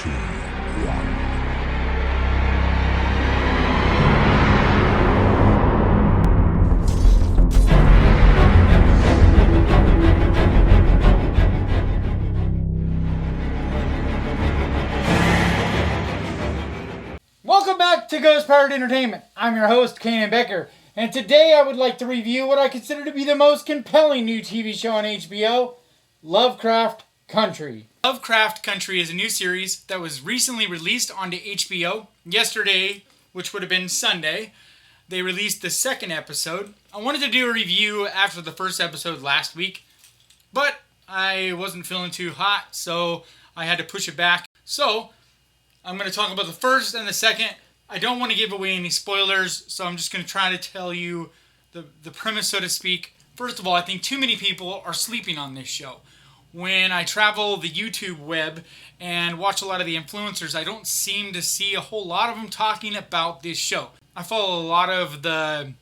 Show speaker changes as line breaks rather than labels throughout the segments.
1.
Welcome back to Ghost Powered Entertainment. I'm your host, Kainan Becker, and today I would like to review what I consider to be the most compelling new TV show on HBO, Lovecraft Country. Lovecraft Country is a new series that was recently released onto HBO. Yesterday, which would have been Sunday, they released the second episode. I wanted to do a review after the first episode last week, but I wasn't feeling too hot, so I had to push it back. So I'm going to talk about the first and the second. I don't want to give away any spoilers, so I'm just going to try to tell you the premise, so to speak. First of all, I think too many people are sleeping on this show. When I travel the YouTube web and watch a lot of the influencers, I don't seem to see a whole lot of them talking about this show. I follow a lot of the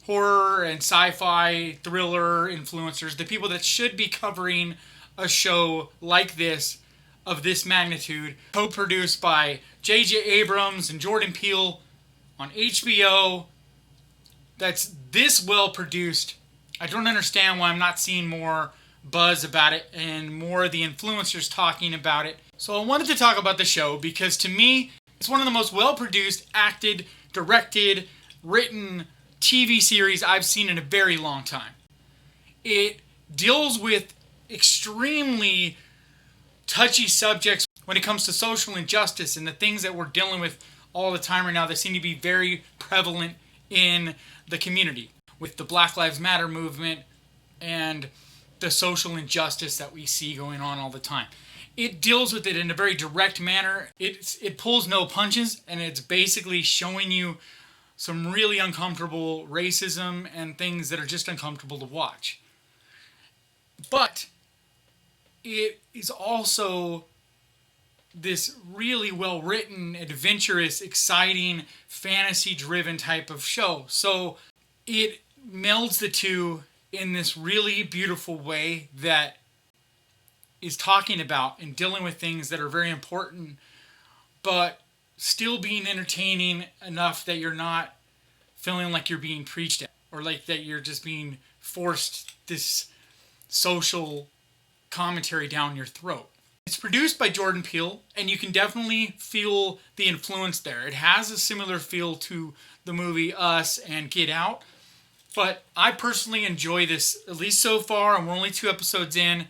horror and sci-fi thriller influencers, the people that should be covering a show like this, of this magnitude, co-produced by J.J. Abrams and Jordan Peele on HBO, that's this well produced. I don't understand why I'm not seeing more buzz about it and more of the influencers talking about it. So I wanted to talk about the show because to me, it's one of the most well produced, acted, directed, written TV series I've seen in a very long time. It deals with extremely touchy subjects when it comes to social injustice and the things that we're dealing with all the time right now that seem to be very prevalent in the community with the Black Lives Matter movement and the social injustice that we see going on all the time. It deals with it in a very direct manner. It pulls no punches, and it's basically showing you some really uncomfortable racism and things that are just uncomfortable to watch. But it is also this really well-written, adventurous, exciting, fantasy-driven type of show. So it melds the two in this really beautiful way that is talking about and dealing with things that are very important, but still being entertaining enough that you're not feeling like you're being preached at, or like that you're just being forced this social commentary down your throat. It's produced by Jordan Peele, and you can definitely feel the influence there. It has a similar feel to the movie Us and Get Out, but I personally enjoy this, at least so far, and we're only 2 episodes in.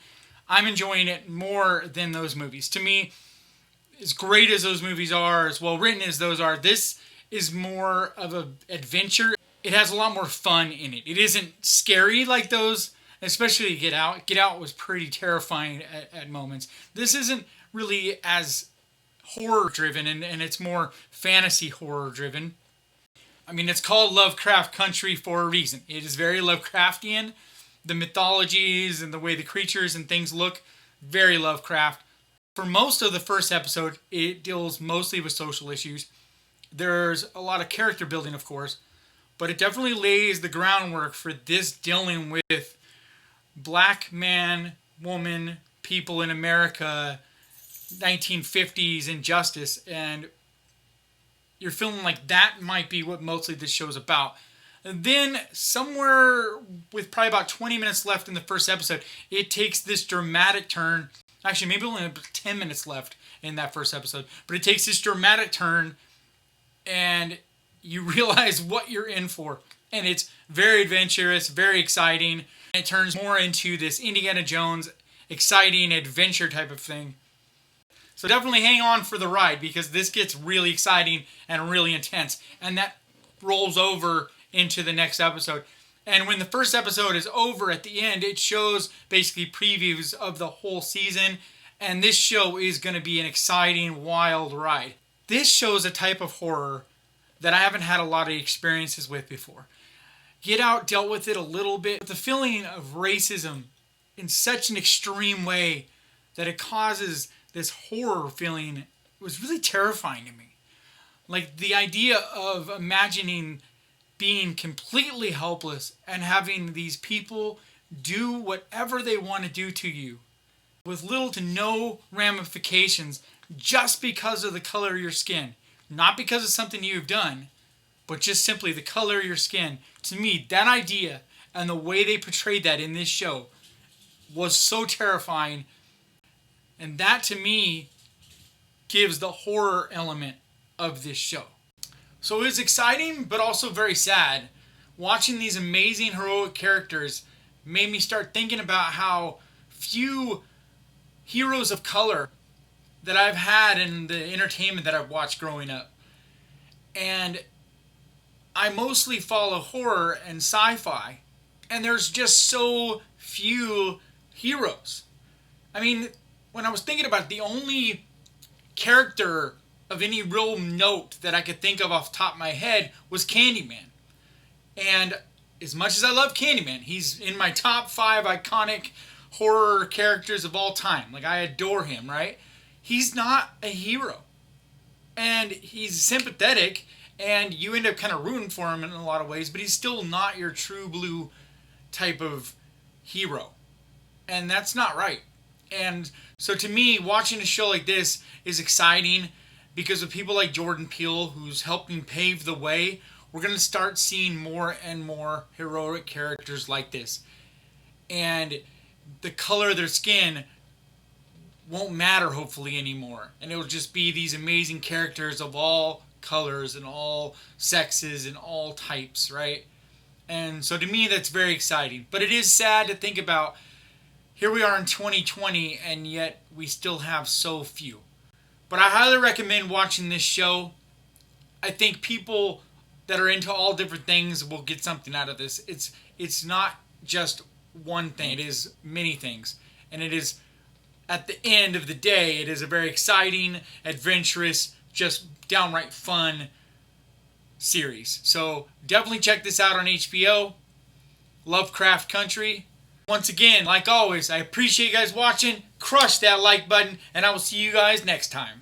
I'm enjoying it more than those movies. To me, as great as those movies are, as well written as those are, this is more of an adventure. It has a lot more fun in it. It isn't scary like those, especially Get Out. Get Out was pretty terrifying at moments. This isn't really as horror-driven, and it's more fantasy horror-driven. I mean, it's called Lovecraft Country for a reason. It is very Lovecraftian. The mythologies and the way the creatures and things look, very Lovecraft. For most of the first episode, it deals mostly with social issues. There's a lot of character building, of course, but it definitely lays the groundwork for this dealing with black man, woman, people in America, 1950s injustice, and you're feeling like that might be what mostly this show's about. And then somewhere with probably about 20 minutes left in the first episode, it takes this dramatic turn. Actually, maybe only 10 minutes left in that first episode, but it takes this dramatic turn and you realize what you're in for. And it's very adventurous, very exciting. It turns more into this Indiana Jones exciting adventure type of thing. So definitely hang on for the ride because this gets really exciting and really intense. And that rolls over into the next episode. And when the first episode is over at the end, it shows basically previews of the whole season. And this show is going to be an exciting, wild ride. This shows a type of horror that I haven't had a lot of experiences with before. Get Out dealt with it a little bit. The feeling of racism in such an extreme way that it causes this horror feeling was really terrifying to me. Like the idea of imagining being completely helpless and having these people do whatever they want to do to you with little to no ramifications just because of the color of your skin. Not because of something you've done, but just simply the color of your skin. To me, that idea and the way they portrayed that in this show was so terrifying. And that, to me, gives the horror element of this show. So it was exciting, but also very sad. Watching these amazing heroic characters made me start thinking about how few heroes of color that I've had in the entertainment that I've watched growing up. And I mostly follow horror and sci-fi, and there's just so few heroes. I mean, when I was thinking about it, the only character of any real note that I could think of off the top of my head was Candyman. And as much as I love Candyman, he's in my top 5 iconic horror characters of all time. Like, I adore him, right? He's not a hero. And he's sympathetic, and you end up kind of rooting for him in a lot of ways, but he's still not your true blue type of hero. And that's not right. And so to me, watching a show like this is exciting because of people like Jordan Peele, who's helping pave the way. We're going to start seeing more and more heroic characters like this. And the color of their skin won't matter, hopefully, anymore. And it'll just be these amazing characters of all colors and all sexes and all types, right? And so to me, that's very exciting. But it is sad to think about, here we are in 2020, and yet we still have so few. But I highly recommend watching this show. I think people that are into all different things will get something out of this. It's not just one thing. It is many things. And it is, at the end of the day, it is a very exciting, adventurous, just downright fun series. So definitely check this out on HBO. Lovecraft Country. Once again, like always, I appreciate you guys watching. Crush that like button, and I will see you guys next time.